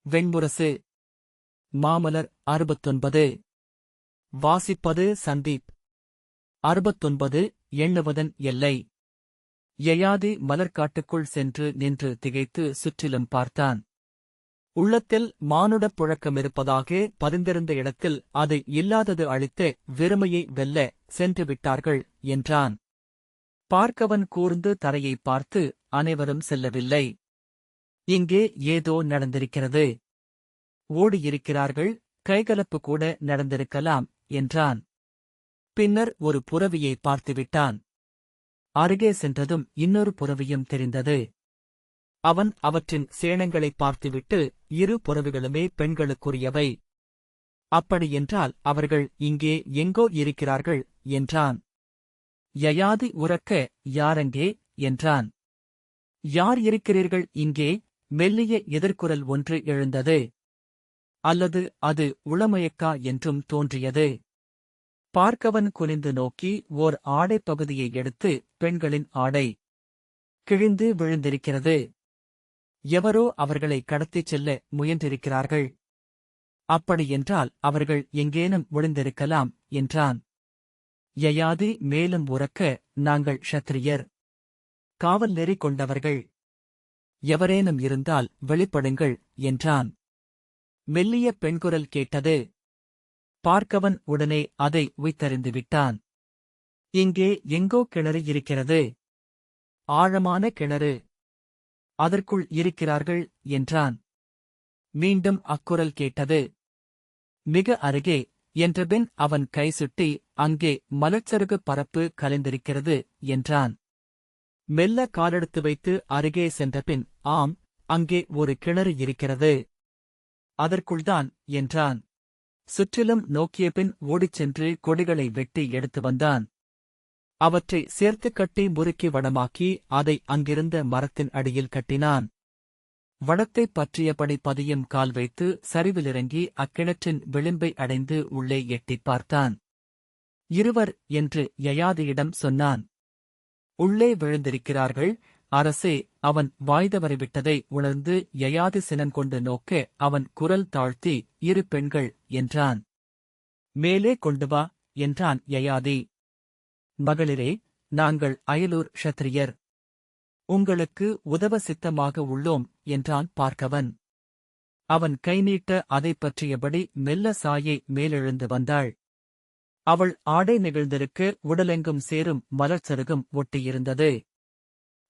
வெண்முரசு. மாமலர் 69. வாசிப்பது சந்தீப். 69. எண்ணுவதன் எல்லை. யயாதி மலர்காட்டுக்குள் சென்று நின்று திகைத்து சுற்றிலும் பார்த்தான். உள்ளத்தில் மானுடப் புழக்கமிருப்பதாக பதிந்திருந்த இடத்தில் அது இல்லாதது அளித்த வெறுமையை வெல்ல சென்று விட்டார்கள் என்றான். பார்க்கவன் கூர்ந்து தரையைப் பார்த்து அனைவரும் செல்லவில்லை. இங்கே ஏதோ நடந்திருக்கிறது. ஓடியிருக்கிறார்கள், கைகலப்பு கூட நடந்திருக்கலாம் என்றான். பின்னர் ஒரு புறவியை பார்த்துவிட்டான். அருகே சென்றதும் இன்னொரு புறவியும் தெரிந்தது. அவன் அவற்றின் சேணங்களைப் பார்த்துவிட்டு இரு புறவிகளுமே பெண்களுக்குரியவை. அப்படியென்றால் அவர்கள் இங்கே எங்கோ இருக்கிறார்கள் என்றான். யயாதி உரக்க, யாரங்கே என்றான். யார் இருக்கிறீர்கள் இங்கே? மெல்லிய எதிர்குரல் ஒன்று எழுந்தது. அல்லது அது உளமயக்கா என்றும் தோன்றியது. பார்க்கவன் குனிந்து நோக்கி ஓர் ஆடைப் பகுதியை எடுத்து பெண்களின் ஆடை கிழிந்து விழுந்திருக்கிறது. எவரோ அவர்களை கடத்திச் செல்ல முயன்றிருக்கிறார்கள். அப்படியென்றால் அவர்கள் எங்கேனும் ஒளிந்திருக்கலாம் என்றான். யயாதி மேலும் உரக்க, நாங்கள் க்ஷத்திரியர், காவல் நெறி கொண்டவர்கள். எவரேனும் இருந்தால் வெளிப்படுங்கள் என்றான். மெல்லிய பெண்குரல் கேட்டது. பார்க்கவன் உடனே அதை உய்த்தறிந்து விட்டான். இங்கே எங்கோ கிணறு இருக்கிறது. ஆழமான கிணறு. அதற்குள் இருக்கிறார்கள் என்றான். மீண்டும் அக்குரல் கேட்டது. மிக அருகே என்றபின் அவன் கை சுட்டி, அங்கே மலர்ச்சருகு பரப்பு கலைந்திருக்கிறது என்றான். மெல்ல காலெடுத்து வைத்து அருகே சென்றபின், ஆம், அங்கே ஒரு கிணறு இருக்கிறது. அதற்குள்தான் என்றான். சுற்றிலும் நோக்கியபின் ஓடிச் சென்று கொடிகளை வெட்டி எடுத்து வந்தான். அவற்றை சேர்த்துக் கட்டி முறுக்கி வடமாக்கி அதை அங்கிருந்த மரத்தின் அடியில் கட்டினான். வடத்தைப் பற்றியபடி பதியும் கால் வைத்து சரிவிலிறங்கி அக்கிணற்றின் விளிம்பை அடைந்து உள்ளே எட்டிப் பார்த்தான். இருவர் என்று யயாதியிடம் சொன்னான். உள்ளே விழுந்திருக்கிறார்கள் அரசே. அவன் வாய்தவறிவிட்டதை உணர்ந்து யயாதி சினங்கொண்டு நோக்க அவன் குரல் தாழ்த்தி, இரு பெண்கள் என்றான். மேலே கொண்டு வா என்றான் யயாதி. மகளிரே, நாங்கள் அயலூர் க்ஷத்திரியர். உங்களுக்கு உதவ சித்தமாக உள்ளோம் என்றான் பார்க்கவன். அவன் கை நீட்ட அதைப் பற்றியபடி மெல்ல சாயை மேலெழுந்து வந்தாள். அவள் ஆடை நெகிழ்ந்திருக்க உடலெங்கும் சேரும் மலர்ச்சருகும் ஒட்டியிருந்தது.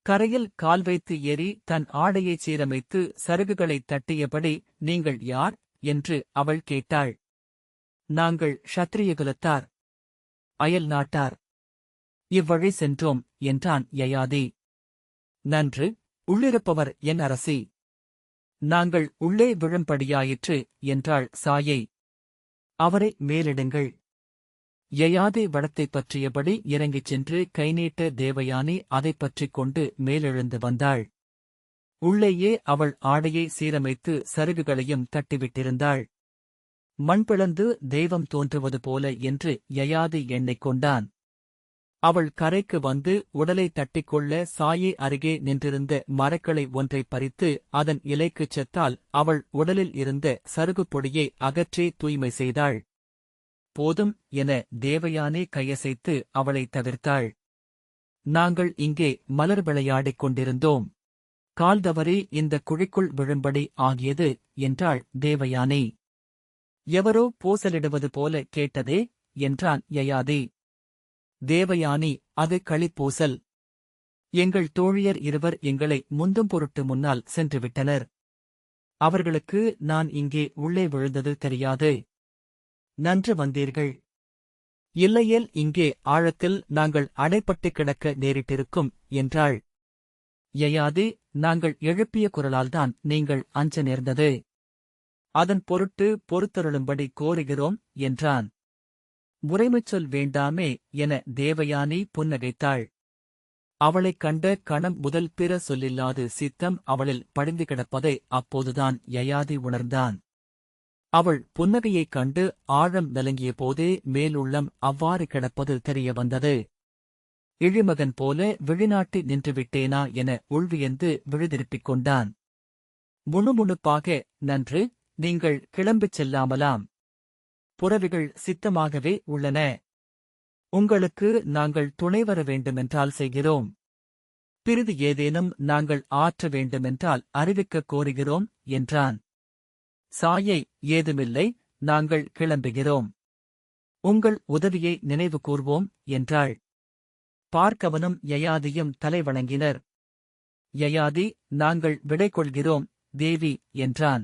கரையில் கால் வைத்து ஏறி தன் ஆடையைச் சீரமைத்து சருகுகளைத் தட்டியபடி, நீங்கள் யார் என்று அவள் கேட்டாள். நாங்கள் க்ஷத்திரியகுலத்தார், அயல் நாட்டார். இவ்வழி சென்றோம் என்றான் யயாதி. நன்று, உள்ளிருப்பவர் என் அரசி. நாங்கள் உள்ளே விழும்படியாயிற்று என்றாள் சாயை. அவரை மேலிடுங்கள். யயாதி வடத்தைப் பற்றியபடி இறங்கிச் சென்று கைநீட்ட தேவயானி அதைப் பற்றிக் கொண்டு மேலெழுந்து வந்தாள். உள்ளேயே அவள் ஆடையை சீரமைத்து சருகுகளையும் தட்டிவிட்டிருந்தாள். மண்பிளந்து தெய்வம் தோன்றுவது போல என்று யயாதி எண்ணிக் கொண்டான். அவள் கரைக்கு வந்து உடலை தட்டிக்கொள்ள சாயை அருகே நின்றிருந்த மரக்கிளை ஒன்றைப் பறித்து அதன் இலைக்குச் செத்தால் அவள் உடலில் இருந்த சருகுப் பொடியை அகற்றி தூய்மை செய்தாள். போதும் என தேவயானி கையசைத்து அவளைத் தவிர்த்தாள். நாங்கள் இங்கே மலர் விளையாடிக் கொண்டிருந்தோம். கால் தவறி இந்த குழிக்குள் விழும்படி ஆகியது என்றாள் தேவயானி. எவரோ பூசலிடுவது போல கேட்டதே என்றான் யயாதி. தேவயானி, அது களிப்பூசல். எங்கள் தோழியர் இருவர் எங்களை முந்தும் பொருட்டு முன்னால் சென்றுவிட்டனர். அவர்களுக்கு நான் இங்கே உள்ளே விழுந்தது தெரியாது. நன்று வந்தீர்கள். இல்லையேல் இங்கே ஆழத்தில் நாங்கள் அடைப்பட்டுக் கிடக்க நேரிட்டிருக்கும் என்றாள். யயாதி, நாங்கள் எழுப்பிய குரலால்தான் நீங்கள் அஞ்ச நேர்ந்தது. அதன் பொருட்டு பொறுத்தருளும்படி கோருகிறோம் என்றான். முறைமைச்சொல் வேண்டாமே என தேவயானி புன்னகைத்தாள். அவளைக் கண்ட கணம் முதல் பிற சொல்லில்லாது சித்தம் அவளில் படிந்து கிடப்பதை அப்போதுதான் யயாதி உணர்ந்தான். அவள் புன்னகையைக் கண்டு ஆழம் விளங்கிய போதே மேலுள்ளம் அவ்வாறு கிடப்பது தெரிய வந்தது. இழிமகன் போல விழிநாட்டி நின்றுவிட்டேனா என உள்வியந்து விழுதிருப்பிக் கொண்டான். முணுமுணுப்பாக, நன்று, நீங்கள் கிளம்பிச் செல்லாமலாம். புறவிகள் சித்தமாகவே உள்ளன. உங்களுக்கு நாங்கள் துணை வர வேண்டுமென்றால் செய்கிறோம். பிறிது ஏதேனும் நாங்கள் ஆற்ற வேண்டுமென்றால் அறிவிக்கக் கோருகிறோம் என்றான். சாயை, ஏதுமில்லை, நாங்கள் கிளம்புகிறோம். உங்கள் உதவியை நினைவு கூர்வோம் என்றாள். பார்க்கவனும் யயாதியும் தலைவணங்கினர். யயாதி, நாங்கள் விடை கொள்கிறோம் தேவி என்றான்.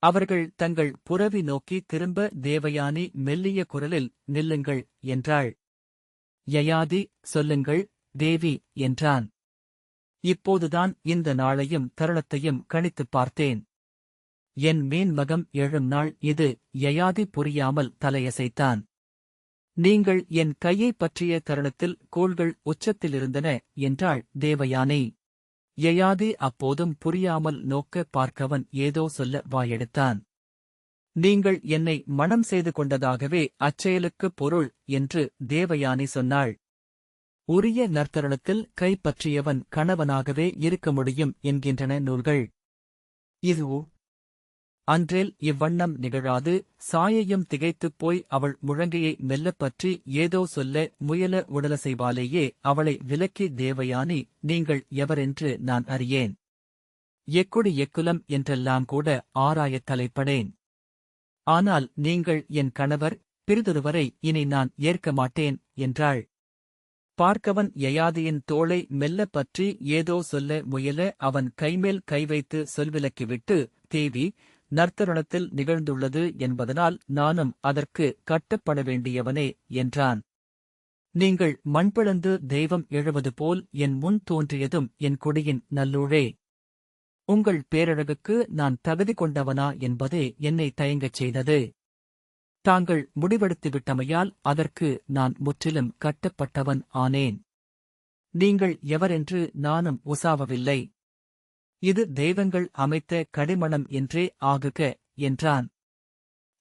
அவர்கள் தங்கள் புரவி நோக்கி திரும்ப தேவயானி மெல்லிய குரலில் நில்லுங்கள் என்றாள். யயாதி, சொல்லுங்கள் தேவி என்றான். இப்போதுதான் இந்த நாளையும் தருணத்தையும் கணித்துப் பார்த்தேன். என் மேன்மகம் எழும் நாள் இது. யயாதி புரியாமல் தலையசைத்தான். நீங்கள் என் கையைப் பற்றிய தருணத்தில் கோள்கள் உச்சத்திலிருந்தன என்றாள் தேவயானி. யயாதி அப்போதும் புரியாமல் நோக்க பார்க்கவன் ஏதோ சொல்ல வாயெடுத்தான். நீங்கள் என்னை மணம் செய்து கொண்டதாகவே அச்செயலுக்குப் பொருள் என்று தேவயானி சொன்னாள். உரிய நற்தருணத்தில் கைப்பற்றியவன் கணவனாகவே இருக்க முடியும் என்கின்றன நூல்கள். இதுவோ அன்றேல் இவ்வண்ணம் நிகழாது. சாயையும் திகைத்துப் போய் அவள் முழங்கையை மெல்லப் பற்றி ஏதோ சொல்ல முயல உடலசைவாலேயே அவளை விலக்கி தேவயானி, நீங்கள் எவரென்று நான் அறியேன். எக்குடி எக்குலம் என்றெல்லாம் கூட ஆராயத் தலைப்படேன். ஆனால் நீங்கள் என் கணவர், பிறிதொருவரை இனி நான் ஏற்க மாட்டேன் என்றாள். பார்க்கவன் யயாதியின் தோளை மெல்லப் பற்றி ஏதோ சொல்ல முயல அவன் கைமேல் கை வைத்து சொல்விலக்கிவிட்டு, தேவி, நற்தருணத்தில் நிகழ்ந்துள்ளது என்பதனால் நானும் அதற்கு கட்டப்பட வேண்டியவனே என்றான். நீங்கள் மண்பிளந்து தெய்வம் எழுவது போல் என் முன் தோன்றியதும் என் கொடியின் நல்லூழே. உங்கள் பேரழகுக்கு நான் தகுதி கொண்டவனா என்பதே என்னை தயங்கச் செய்தது. தாங்கள் முடிவெடுத்துவிட்டமையால் அதற்கு நான் முற்றிலும் கட்டப்பட்டவன் ஆனேன். நீங்கள் எவரென்று நானும் உசாவவில்லை. இது தெய்வங்கள் அமைத்த கடிமணம் என்றே ஆகுக என்றான்.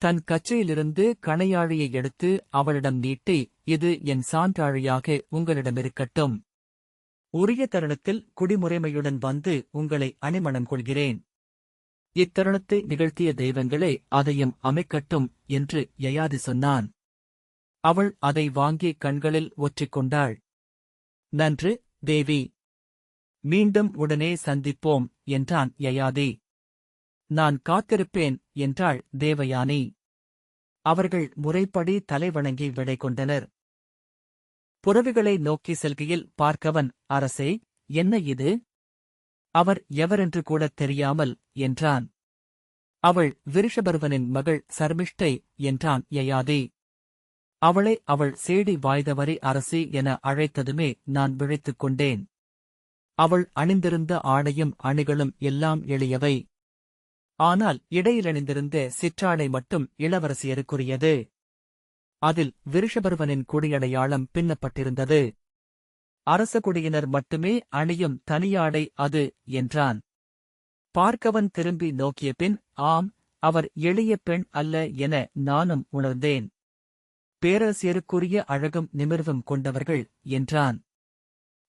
தன் கச்சையிலிருந்து கணையாழியை எடுத்து அவளிடம் நீட்டி, இது என் சான்றாழியாக உங்களிடமிருக்கட்டும். உரிய தருணத்தில் குடிமுறைமையுடன் வந்து உங்களை அணிமணம் கொள்கிறேன். இத்தருணத்தை நிகழ்த்திய தெய்வங்களே அதையும் அமைக்கட்டும் என்று யயாதி சொன்னான். அவள் அதை வாங்கி கண்களில் ஒற்றிக்கொண்டாள். நன்று தேவி, மீண்டும் உடனே சந்திப்போம் என்றான் யயாதி. நான் காத்திருப்பேன் என்றாள் தேவயானி. அவர்கள் முறைப்படி தலைவணங்கி விடை கொண்டனர். புறவிகளை நோக்கி செல்கையில் பார்க்கவன், அரசே, என்ன இது? அவர் எவரென்று கூடத் தெரியாமல் என்றான். அவள் விருஷபர்வனின் மகள் சர்மிஷ்டை என்றான் யயாதி. அவளை அவள் சேடி வாய்தவரி அரசி என அழைத்ததுமே நான் விழித்துக் கொண்டேன். அவள் அணிந்திருந்த ஆடையும் அணிகளும் எல்லாம் எளியவை. ஆனால் இடையிலணிந்திருந்த சிற்றாடை மட்டும் இளவரசியருக்குரியது. அதில் விருஷபர்வனின் குடியடையாளம் பின்னப்பட்டிருந்தது. அரச குடியினர் மட்டுமே அணியும் தனியாடை அது என்றான். பார்க்கவன் திரும்பி நோக்கிய பின், ஆம், அவர் எளிய பெண் அல்ல என நானும் உணர்ந்தேன். பேரரசியருக்குரிய அழகும் நிமிர்வும் கொண்டவர்கள் என்றான்.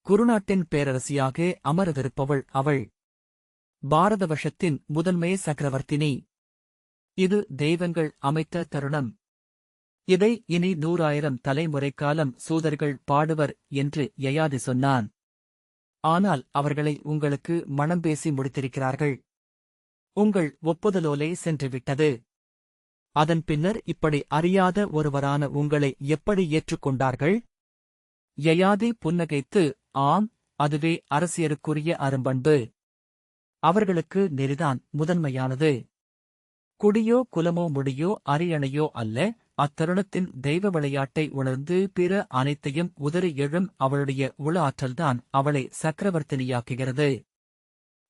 குருநாட்டின் பேரரசியாக அமரவிருப்பவள் அவள். பாரதவர்ஷத்தின் முதன்மை சக்கரவர்த்தினி. இது தெய்வங்கள் அமைத்த தருணம். இதை இனி 100,000 தலைமுறைக்காலம் சூதர்கள் பாடுவர் என்று யயாதி சொன்னான். ஆனால் அவர்களை உங்களுக்கு மணம் பேசி முடித்திருக்கிறார்கள். உங்கள் ஒப்புதலோலே சென்றுவிட்டது. அதன் பின்னர் இப்படி அறியாத ஒருவரான உங்களை எப்படி ஏற்றுக்கொண்டார்கள்? யயாதி புன்னகைத்து, ஆம், அதுவே அரசியருக்குரிய அரும்பண்பு. அவர்களுக்கு நெறிதான் முதன்மையானது. குடியோ குலமோ முடியோ அரியணையோ அல்ல. அத்தருணத்தின் தெய்வ விளையாட்டை உணர்ந்து பிற அனைத்தையும் உதறி எழும் அவளுடைய உள ஆற்றல்தான் அவளை சக்கரவர்த்தினியாக்குகிறது.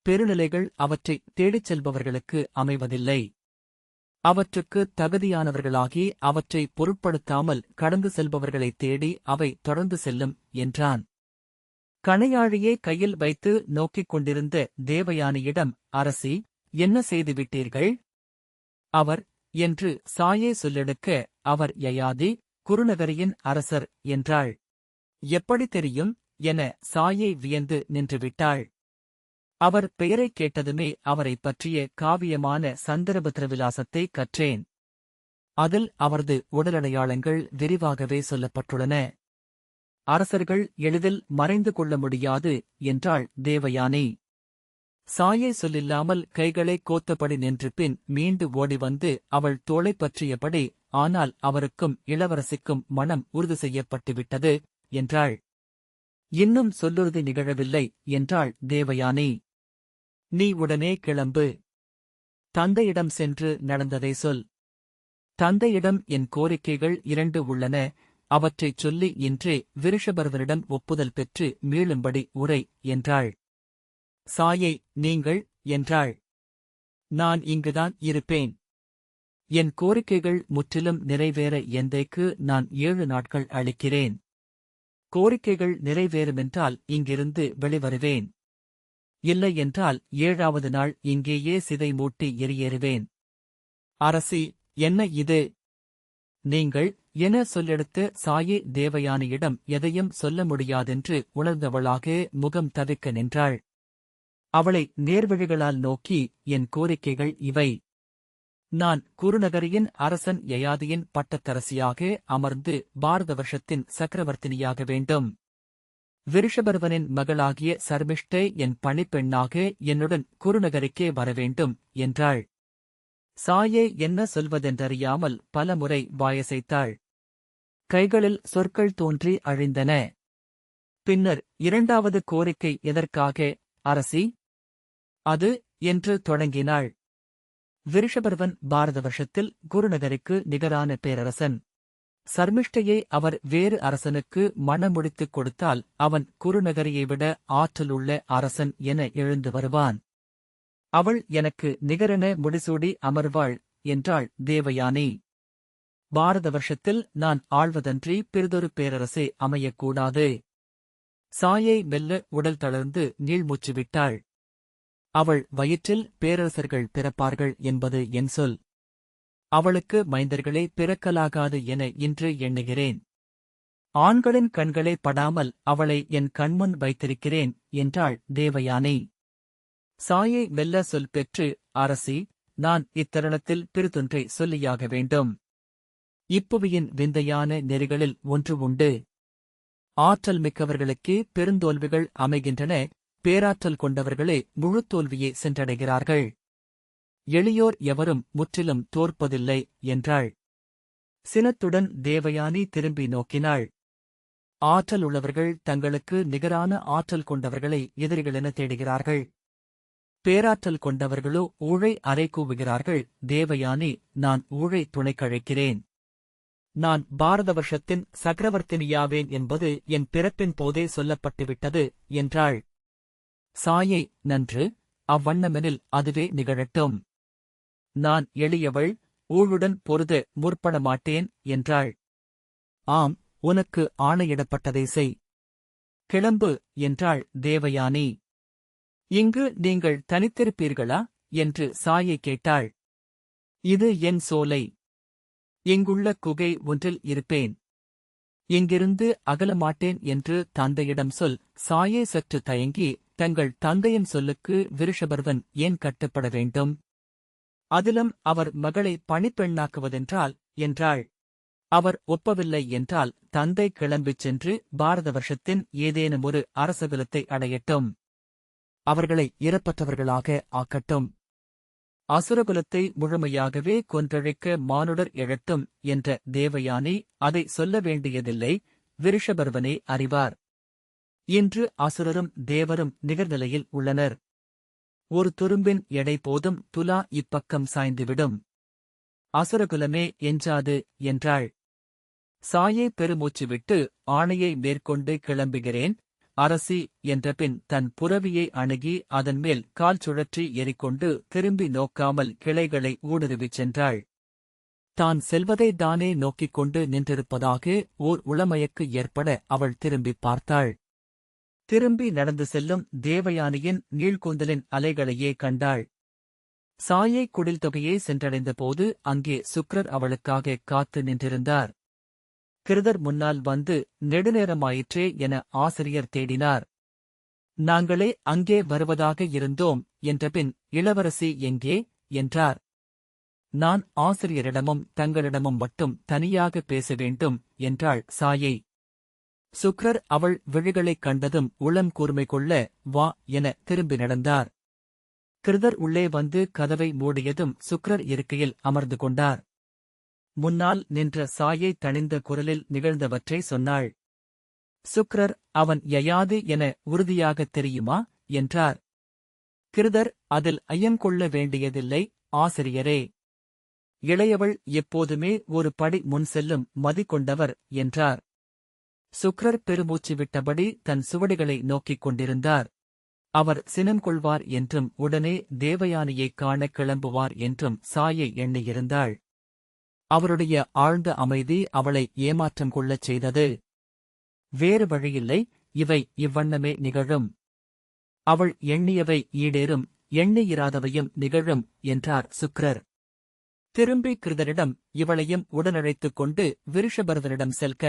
பெருநிலைகள் அவற்றை தேடிச் செல்பவர்களுக்கு அமைவதில்லை. அவற்றுக்கு தகுதியானவர்களாகி அவற்றை பொருட்படுத்தாமல் கடந்து செல்பவர்களைத் தேடி அவை தொடர்ந்து செல்லும் என்றான். கணையாழியை கையில் வைத்து நோக்கிக் கொண்டிருந்த தேவயானியிடம், அரசி, என்ன செய்துவிட்டீர்கள்? அவர் என்று சாயே சொல்லெடுக்க, அவர் யயாதி, குருநகரியின் அரசர் என்றாள். எப்படி தெரியும் என சாயை வியந்து நின்றுவிட்டாள். அவர் பெயரைக் கேட்டதுமே அவரைப் பற்றிய காவியமான சந்தர்ப்பத்திரவிலாசத்தை கற்றேன். அதில் அவரது உடலடையாளங்கள் விரிவாகவே சொல்லப்பட்டுள்ளன. அரசர்கள் எளிதில் மறைந்து கொள்ள முடியாது என்றாள் தேவயானி. சாயை சொல்லில்லாமல் கைகளைக் கோத்தபடி நின்று பின் மீண்டு ஓடி வந்து அவள் தோளைப் பற்றியபடி, ஆனால் அவருக்கும் இளவரசிக்கும் மனம் உறுதி செய்யப்பட்டுவிட்டது என்றாள். இன்னும் சொல்லுறுதி நிகழவில்லை என்றாள் தேவயானி. நீ உடனே கிளம்பு. தந்தையிடம் சென்று நடந்ததை சொல். தந்தையிடம் என் கோரிக்கைகள் 2 உள்ளன. அவற்றைச் சொல்லி இன்றே விருஷபர்வனிடம் ஒப்புதல் பெற்று மீளும்படி உரை என்றாள். சாயை, நீங்கள் என்றாள். நான் இங்குதான் இருப்பேன். என் கோரிக்கைகள் முற்றிலும் நிறைவேற எந்தைக்கு நான் 7 நாட்கள் அளிக்கிறேன். கோரிக்கைகள் நிறைவேறுமென்றால் இங்கிருந்து வெளிவருவேன். இல்லை என்றால் 7வது நாள் இங்கேயே சிதை மூட்டி எரியேறுவேன். அரசி, என்ன இது? நீங்கள் என சொல்லெடுத்த சாயே தேவயானியிடம் எதையும் சொல்ல முடியாதென்று உணர்ந்தவளாக முகம் தவிக்க நின்றாள். அவளை நேர்வழிகளால் நோக்கி, என் கோரிக்கைகள் இவை. நான் குருநகரியின் அரசன் யயாதியின் பட்டத்தரசியாக அமர்ந்து பாரத வருஷத்தின் சக்கரவர்த்தினியாக வேண்டும். விருஷபர்வனின் மகளாகிய சர்மிஷ்டை என் பணிப்பெண்ணாக என்னுடன் குருநகருக்கே வரவேண்டும் என்றாள். சாயே என்ன சொல்வதென்றறியாமல் பலமுறை வாயசைத்தாள். கைகளில் சொற்கள் தோன்றி அழிந்தன. பின்னர் 2வது கோரிக்கை எதற்காக, அரசி? அது என்று தொடங்கினாள். விருஷபர்வன் பாரத வருஷத்தில் குருநகருக்கு நிகரான பேரரசன். சர்மிஷ்டையை அவர் வேறு அரசனுக்கு மணமுடித்துக் கொடுத்தால் அவன் குருநகரியை விட ஆற்றலுள்ள அரசன் என எழுந்து வருவான். அவள் எனக்கு நிகரென முடிசூடி அமர்வாள் என்றாள் தேவயானி. பாரத வருஷத்தில் நான் ஆள்வதன்றி பிறிதொரு பேரரசே அமையக்கூடாது. சாயை மெல்ல உடல் தளர்ந்து நீள்மூச்சு விட்டாள். அவள் வயிற்றில் பேரரசர்கள் பிறப்பார்கள் என்பது என் சொல். அவளுக்கு மைந்தர்களே பிறக்கலாகாது என இன்று எண்ணுகிறேன். ஆண்களின் கண்களே படாமல் அவளை என் கண்முன் வைத்திருக்கிறேன் என்றாள் தேவயானி. சாயை மெல்ல சொல் பெற்று, அரசி, நான் இத்தருணத்தில் பிறிதொன்றை சொல்லியாக வேண்டும். இப்புவியின் விந்தையான நெறிகளில் ஒன்று உண்டு. ஆற்றல் மிக்கவர்களுக்கே பெருந்தோல்விகள் அமைகின்றன. பேராற்றல் கொண்டவர்களே முழுத்தோல்வியை சென்றடைகிறார்கள். எளியோர் எவரும் முற்றிலும் தோற்பதில்லை என்றாள். சினத்துடன் தேவயானி திரும்பி நோக்கினாள். ஆற்றல் உள்ளவர்கள் தங்களுக்கு நிகரான ஆற்றல் கொண்டவர்களை எதிரிகளென தேடுகிறார்கள். பேராற்றல் கொண்டவர்களோ ஊழை அறைகூவுகிறார்கள். தேவயானி, நான் ஊழை துணைக்கழைக்கிறேன். நான் பாரத வருஷத்தின் சக்கரவர்த்தினியாவேன் என்பது என் பிறப்பின் போதே சொல்லப்பட்டுவிட்டது என்றாள். சாயை, நன்று, அவ்வண்ணமெனில் அதுவே நிகழட்டும். நான் எளியவள், ஊழுடன் பொருத முற்பட மாட்டேன் என்றாள். ஆம், உனக்கு ஆணையிடப்பட்டதை செய். கிளம்பு என்றாள் தேவயானி. இங்கு நீங்கள் தனித்திருப்பீர்களா என்று சாயை கேட்டாள். இது என் சோலை. இங்குள்ள குகை ஒன்றில் இருப்பேன். இங்கிருந்து அகலமாட்டேன் என்று தந்தையிடம் சொல். சாயே சற்று தயங்கி, தங்கள் தந்தையின் சொல்லுக்கு விருஷபர்வன் ஏன் கட்டுப்பட வேண்டும்? அதிலும் அவர் மகளை பணிப்பெண்ணாக்குவதென்றால் என்றாள். அவர் ஒப்பவில்லை என்றால் தந்தை கிளம்பிச் சென்று பாரத வருஷத்தின் ஏதேனும் ஒரு அரசகுலத்தை அடையட்டும். அவர்களை இறப்பற்றவர்களாக ஆக்கட்டும். அசுரகுலத்தை முழுமையாகவே கொன்றழிக்க மானுடர் எழட்டும் என்ற தேவயானி அதை சொல்ல வேண்டியதில்லை. விருஷபர்வனே அறிவார். இன்று அசுரரும் தேவரும் நிகர்நிலையில் உள்ளனர். ஒரு துரும்பின் எடை போதும் துலா இப்பக்கம் சாய்ந்துவிடும். அசுரகுலமே எஞ்சாது என்றாள். சாயே பெருமூச்சு விட்டு, ஆணையை மேற்கொண்டு கிளம்புகிறேன் அரசி என்றபின் தன் புரவியை அணுகி அதன் மேல் கால் சுழற்றி ஏறிக்கொண்டு திரும்பி நோக்காமல் கிளைகளை ஊடுருவிச் சென்றாள். தான் செல்வதை தானே நோக்கிக் கொண்டு நின்றிருப்பதாக ஓர் உளமயக்கு ஏற்பட அவள் திரும்பிப் பார்த்தாள். திரும்பி நடந்து செல்லும் தேவயானியின் நீள்கூந்தலின் அலைகளையே கண்டாள். சாயை குடில் தொகையை சென்றடைந்தபோது அங்கே சுக்ரர் அவளுக்காக காத்து நின்றிருந்தார். கிருதர் முன்னால் வந்து நெடுநேரமாயிற்றே என ஆசிரியர் தேடினார். நாங்களே அங்கே வருவதாக இருந்தோம் என்றபின் இளவரசி எங்கே என்றார். நான் ஆசிரியரிடமும் தங்களிடமும் மட்டும் தனியாக பேச வேண்டும் என்றாள் சாயை. சுக்ரர் அவள் விழிகளைக் கண்டதும் உளம் கூர்மை கொள்ள வா என திரும்பி நடந்தார். கிருதர் உள்ளே வந்து கதவை மூடியதும் சுக்ரர் இருக்கையில் அமர்ந்து கொண்டார். முன்னால் நின்ற சாயை தணிந்த குரலில் நிகழ்ந்தவற்றை சொன்னாள். சுக்ரர் அவன் யயாது என உறுதியாகத் தெரியுமா என்றார். கிருதர் அதில் ஐயம் கொள்ள வேண்டியதில்லை ஆசிரியரே. இளையவள் எப்போதுமே ஒரு படி முன் செல்லும் மதி கொண்டவர் என்றார். சுக்ரர் பெருமூச்சு விட்டபடி தன் சுவடிகளை நோக்கிக் கொண்டிருந்தார். அவர் சினம் கொள்வார் என்றும் உடனே தேவயானியைக் காணக் கிளம்புவார் என்றும் சாயை எண்ணியிருந்தாள். அவருடைய ஆழ்ந்த அமைதி அவளை ஏமாற்றம் கொள்ளச் செய்தது. வேறு வழியில்லை, இவை இவ்வண்ணமே நிகழும். அவள் எண்ணியவை ஈடேறும், எண்ணியிராதவையும் நிகழும் என்றார் சுக்ரர். திரும்பி கிருதரிடம் இவளையும் உடனழைத்துக் கொண்டு விருஷபர்வனிடம் செல்க.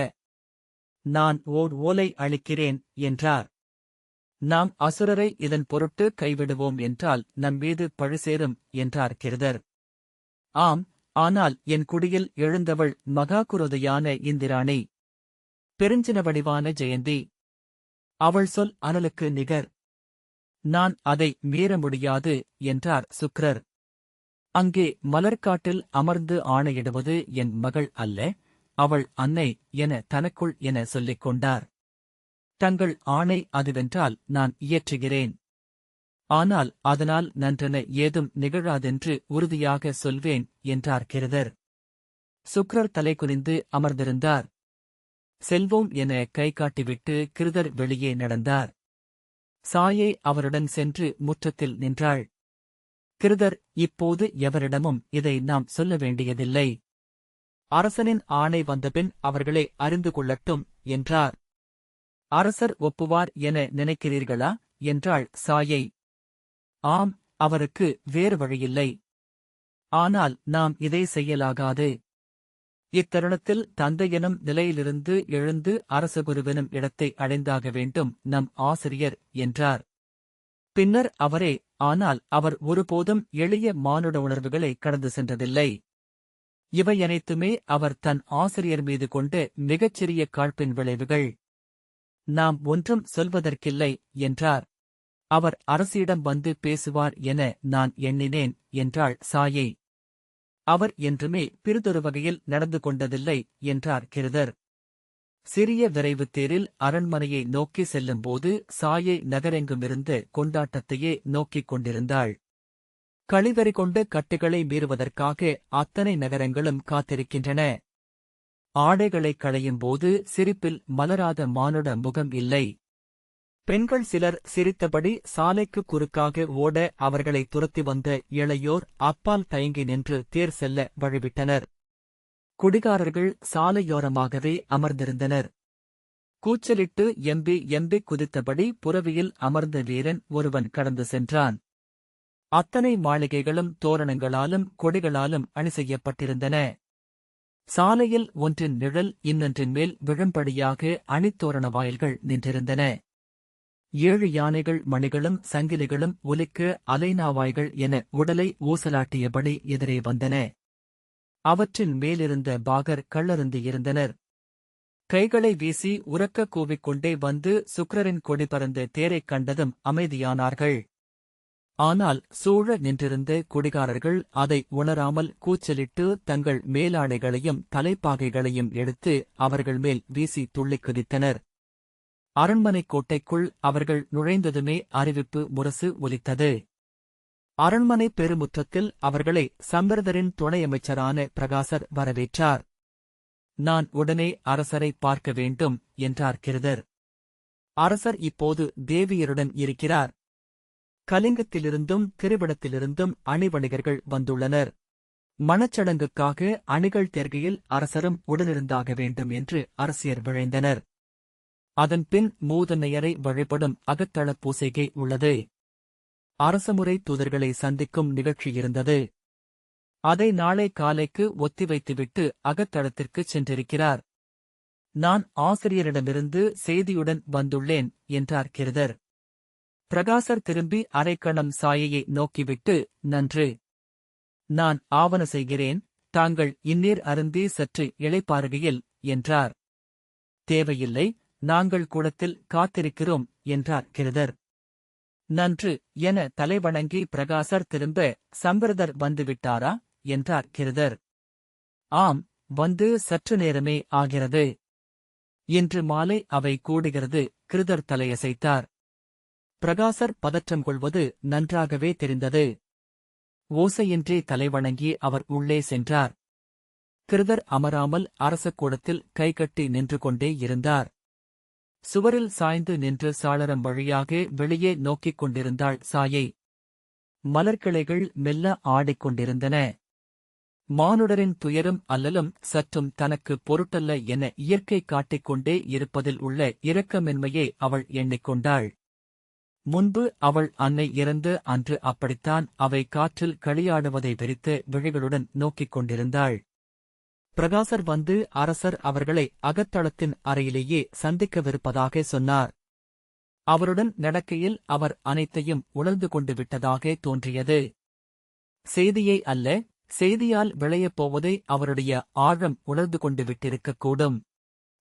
நான் ஓர் ஓலை அளிக்கிறேன் என்றார். நாம் அசுரரை இதன் பொருட்டு கைவிடுவோம் என்றால் நம்மீது பழிசேரும் என்றார் கிருதர். ஆம், ஆனால் என் குடியில் எழுந்தவள் மகாகுரோதையான இந்திராணி, பெருஞ்சின வடிவான ஜெயந்தி. அவள் சொல் அனலுக்கு நிகர். நான் அதை மீற முடியாது என்றார் சுக்ரர். அங்கே மலர்காட்டில் அமர்ந்து ஆணையிடுவது என் மகள் அல்ல, அவள் அன்னை என தனக்குள் என சொல்லிக் கொண்டார். தங்கள் ஆணை அதுவென்றால் நான் இயற்றுகிறேன். ஆனால் அதனால் நன்றென ஏதும் நிகழாதென்று உறுதியாக சொல்வேன் என்றார் கிருதர். சுக்ரர் தலை குனிந்து அமர்ந்திருந்தார். செல்வோம் என கை காட்டிவிட்டு கிருதர் வெளியே நடந்தார். சாயை அவருடன் சென்று முற்றத்தில் நின்றாள். கிருதர் இப்போது எவரிடமும் இதை நாம் சொல்ல வேண்டியதில்லை. அரசனின் ஆணை வந்தபின் அவர்களே அறிந்து கொள்ளட்டும் என்றார். அரசர் ஒப்புவார் என நினைக்கிறீர்களா என்றாள் சாயை. ஆம், அவருக்கு வேறு வழியில்லை. ஆனால் நாம் இதை செய்யலாகாது. இத்தருணத்தில் தந்தையெனும் நிலையிலிருந்து எழுந்து அரசகுருவெனும் இடத்தை அடைந்தாக வேண்டும் நம் ஆசிரியர் என்றார். பின்னர் அவரே, ஆனால் அவர் ஒருபோதும் எளிய மானுட உணர்வுகளை கடந்து சென்றதில்லை. இவையனைத்துமே அவர் தன் ஆசிரியர் மீது கொண்ட மிகச்சிறிய காழ்ப்பின் விளைவுகள். நாம் ஒன்றும் சொல்வதற்கில்லை என்றார். அவர் அரசியிடம் வந்து பேசுவார் என நான் எண்ணினேன் என்றாள் சாயை. அவர் என்றுமே பிறிதொரு வகையில் நடந்து கொண்டதில்லை என்றார் கிருதர். சிறிய விரைவுத் தேரில் அரண்மனையை நோக்கி செல்லும்போது சாயை நகரெங்குமிருந்த கொண்டாட்டத்தையே நோக்கிக் கொண்டிருந்தாள். கழிவறை கொண்ட கட்டுகளை மீறுவதற்காக அத்தனை நகரங்களும் காத்திருக்கின்றன. ஆடைகளைக் களையும்போது சிரிப்பில் மலராத மானுட முகம் இல்லை. பெண்கள் சிலர் சிரித்தபடி சாலைக்கு குறுக்காக ஓட அவர்களை துரத்தி வந்த இளையோர் அப்பால் தயங்கி நின்று தேர் செல்ல வழிவிட்டனர். குடிகாரர்கள் சாலையோரமாகவே அமர்ந்திருந்தனர். கூச்சலிட்டு எம்பி எம்பி குதித்தபடி புரவியில் அமர்ந்த வீரன் ஒருவன் கடந்து சென்றான். அத்தனை மாளிகைகளும் தோரணங்களாலும் கொடிகளாலும் அணி செய்யப்பட்டிருந்தன. சாலையில் ஒன்றின் நிழல் இன்னொன்றின் மேல் விழும்படியாக அணித்தோரண வாயில்கள் நின்றிருந்தன. 7 யானைகள் மணிகளும் சங்கிலிகளும் ஒலிக்க அலைநாவாய்கள் என உடலை ஊசலாட்டியபடி எதிரே வந்தன. அவற்றின் மேலிருந்த பாகர் கள்ளருந்தியிருந்தனர். கைகளை வீசி உரக்க கூவிக்கொண்டே வந்து சுக்ரரின் கொடி பறந்த தேரைக் கண்டதும் அமைதியானார்கள். ஆனால் சூழ நின்றிருந்த குடிகாரர்கள் அதை உணராமல் கூச்சலிட்டு தங்கள் மேலாடைகளையும் தலைப்பாகைகளையும் எடுத்து அவர்கள் மேல் வீசி துள்ளிக் குதித்தனர். அரண்மனைக் கோட்டைக்குள் அவர்கள் நுழைந்ததுமே அறிவிப்பு முரசு ஒலித்தது. அரண்மனை பெருமுற்றத்தில் அவர்களை சம்பிரதரின் துணையமைச்சரான பிரகாசர் வரவேற்றார். நான் உடனே அரசரை பார்க்க வேண்டும் என்றார் கிருதர். அரசர் இப்போது தேவியருடன் இருக்கிறார். கலிங்கத்திலிருந்தும் திருவிடத்திலிருந்தும் அணிவணிகர்கள் வந்துள்ளனர். மணச்சடங்குக்காக அணிகள் தேர்கையில் அரசரும் உடனிருந்தாக வேண்டும் என்று அரசியர் விழைந்தனர். அதன்பின் மூதன்னையரை வழிபடும் அகத்தள பூசைகை உள்ளது. அரசமுறை தூதர்களை சந்திக்கும் நிகழ்ச்சியிருந்தது. அதை நாளை காலைக்கு ஒத்திவைத்துவிட்டு அகத்தளத்திற்குச் சென்றிருக்கிறார். நான் ஆசிரியரிடமிருந்து செய்தியுடன் வந்துள்ளேன் என்றார் கிருதர். பிரகாசர் திரும்பி அரைக்கணம் சாயையை நோக்கிவிட்டு, நன்று. நான் ஆவன செய்கிறேன், தாங்கள் இந்நீர் அருந்தி சற்று இளைப்பாறுகையில், என்றார். தேவையில்லை, நாங்கள் கூடத்தில் காத்திருக்கிறோம், என்றார் கிருதர். நன்று, என தலைவணங்கி பிரகாசர் திரும்ப, சம்பிரதர் வந்துவிட்டாரா, என்றார் கிருதர். ஆம், வந்து சற்று நேரமே ஆகிறது. இன்று மாலை அவை கூடுகிறது, கிருதர் தலையசைத்தார். பிரகாசர் பதற்றம் கொள்வது நன்றாகவே தெரிந்தது. ஓசையின்றி தலைவணங்கி அவர் உள்ளே சென்றார். கிருதர் அமராமல் அரசக்கூடத்தில் கைகட்டி நின்று கொண்டே இருந்தார். சுவரில் சாய்ந்து நின்று சாளரம் வழியாக வெளியே நோக்கிக் கொண்டிருந்தாள் சாயை. மலர்கிளைகள் மெல்ல ஆடிக்கொண்டிருந்தன. மானுடரின் துயரும் அல்லலும் சற்றும் தனக்கு பொருட்டல்ல என இயற்கை காட்டிக்கொண்டே இருப்பதில் உள்ள இரக்கமின்மையை அவள் எண்ணிக்கொண்டாள். முன்பு அவள் அன்னை இறந்து அன்று அப்படித்தான் அவை காற்றில் களியாடுவதை வெறித்த விழிகளுடன் நோக்கிக் கொண்டிருந்தாள். பிரகாசர் வந்து அரசர் அவர்களை அகத்தளத்தின் அறையிலேயே சந்திக்கவிருப்பதாக சொன்னார். அவருடன் நடக்கையில் அவர் அனைத்தையும் உணர்ந்து கொண்டு விட்டதாக தோன்றியது. செய்தியை அல்ல, செய்தியால் விளையப் போவதை அவருடைய ஆழம் உணர்ந்து கொண்டு விட்டிருக்கக்கூடும்.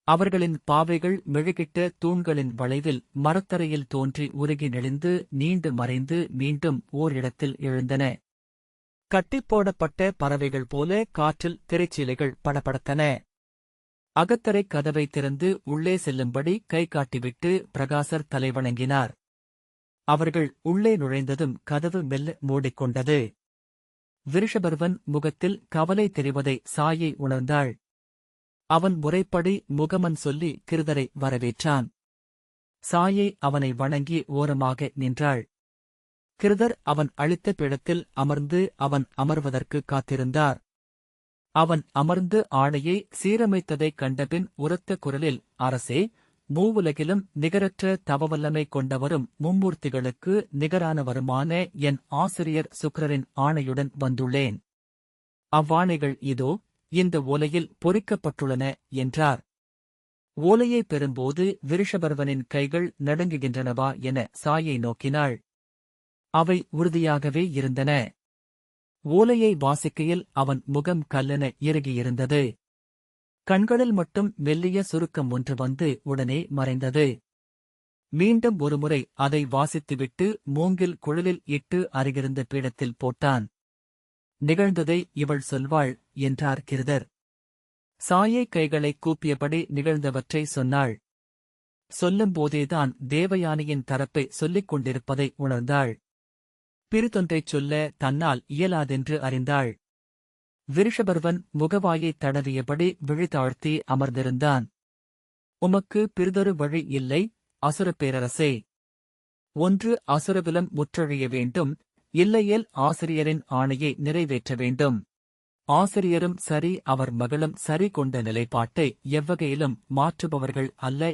அவர்களின் பாவைகள் மெழுகிட்ட தூண்களின் வளைவில் மரத்தரையில் தோன்றி உருகி நெளிந்து நீண்டு மறைந்து மீண்டும் ஓரிடத்தில் எழுந்தன. கட்டிப்போடப்பட்ட பறவைகள் போல காற்றில் திரைச்சீலைகள் படபடத்தன. அகத்தரை கதவை திறந்து உள்ளே செல்லும்படி கை காட்டிவிட்டு பிரகாசர் தலைவணங்கினார். அவர்கள் உள்ளே நுழைந்ததும் கதவு மெல்ல மூடிக்கொண்டது. விருஷபர்வன் முகத்தில் கவலை தெரிவதை சாயை உணர்ந்தாள். அவன் முறைப்படி முகமன் சொல்லி கிருதரை வரவேற்றான். சாயை அவனை வணங்கி ஓரமாக நின்றாள். கிருதர் அவன் அளித்த பீடத்தில் அமர்ந்து அவன் அமர்வதற்கு காத்திருந்தார். அவன் அமர்ந்து ஆணையை சீரமைத்ததைக் கண்டபின் உரத்த குரலில், அரசே, மூவுலகிலும் நிகரற்ற தவவல்லமை கொண்டவரும் மும்மூர்த்திகளுக்கு நிகரானவருமான என் ஆசிரியர் சுக்கிரரின் ஆணையுடன் வந்துள்ளேன். அவ்வாணைகள் இதோ இந்த ஓலையில் பொறிக்கப்பட்டுள்ளன, என்றார். ஓலையை பெறும்போது விருஷபர்வனின் கைகள் நடுங்குகின்றனவா என சாயை நோக்கினாள். அவை உறுதியாகவே இருந்தன. ஓலையை வாசிக்கையில் அவன் முகம் கல்லென இறுகியிருந்தது. கண்களில் மட்டும் மெல்லிய சுருக்கம் ஒன்று வந்து உடனே மறைந்தது. மீண்டும் ஒருமுறை அதை வாசித்துவிட்டு மூங்கில் குழலில் இட்டு அருகிருந்த பீடத்தில் போட்டான். நிகழ்ந்ததை இவள் சொல்வாள், என்றார் கிருதர். சாயை கைகளை கூப்பியபடி நிகழ்ந்தவற்றை சொன்னாள். சொல்லும்போதேதான் தேவயானியின் தரப்பை சொல்லிக் கொண்டிருப்பதை உணர்ந்தாள். பிரிதொன்றைச் சொல்ல தன்னால் இயலாதென்று அறிந்தாள். விருஷபர்வன் முகவாயைத் தடவியபடி விழிதாழ்த்தி அமர்ந்திருந்தான். உமக்கு பிறிதொரு வழி இல்லை, அசுரப் பேரரசே. ஒன்று அசுரகுலம் முற்றழிய வேண்டும், இல்லையேல் ஆசிரியரின் ஆணையை நிறைவேற்ற வேண்டும். ஆசிரியரும் சரி அவர் மகளும் சரி கொண்ட நிலைப்பாட்டை எவ்வகையிலும் மாற்றுபவர்கள் அல்ல